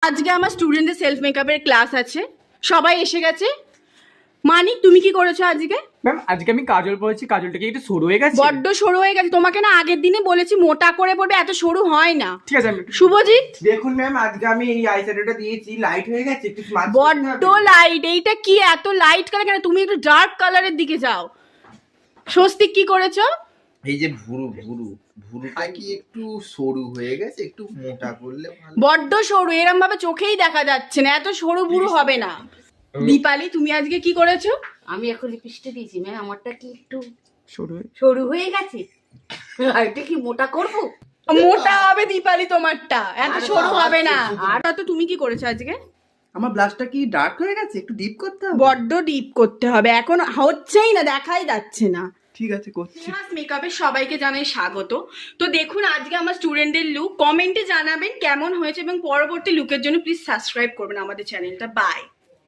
আজকে আমার স্টুডেন্টদের সেলফ মেকআপের ক্লাস আছে, সবাই এসে গেছে। মানিক, তুমি কি করেছো আজকে? ম্যাম আজকে আমি কাজল পরেছি, কাজলটা কি একটু সরু হয়ে গেছে? বড্ড সরু হয়ে গেছে। তোমাকে না আগের দিনে বলেছি মোটা করে পড়বে, এত সরু হয় না। ঠিক আছে আমি শুভজিৎ, দেখুন ম্যাম, আজকে আমি এই আইশ্যাডোটা দিয়েছি, লাইট হয়ে গেছে, একটু স্মার্ট বড্ড লাইট। এইটা কি এত লাইট কালার কেন? তুমি একটু ডার্ক কালারের দিকে যাও। স্বস্তিক, কি করেছো? এই যে ভুরুটা কি একটু সরু হয়ে গেছে, একটু মোটা করলে ভালো। বড্ড সরু, এরম ভাবে চোখেই দেখা যাচ্ছে না, এত সরু বুড়ো হবে না। দীপালি, তুমি আজকে কি করেছো? আমি এখন লিপস্টিক দিয়েছি ম্যাম, আমারটা কি একটু সরু সরু হয়ে গেছে, আর এটা কি মোটা করবো? মোটা হবে দীপালি তোমারটা, এত সরু হবে না। আর তো তুমি কি করেছো আজকে? আমার ব্লাশটা কি ডার্ক হয়ে গেছে, একটু ডিপ করতে হবে। বড্ড ডিপ করতে হবে, এখন হচ্ছেই না, দেখাই যাচ্ছে না। ঠিক আছে, করছি। স্নেহাস মেকআপে সবাইকে জানাই স্বাগত। তো দেখুন আজকে আমার স্টুডেন্টদের লুক, কমেন্টে জানাবেন কেমন হয়েছে এবং পরবর্তী লুকের জন্য প্লিজ সাবস্ক্রাইব করবেন আমাদের চ্যানেলটা। বাই।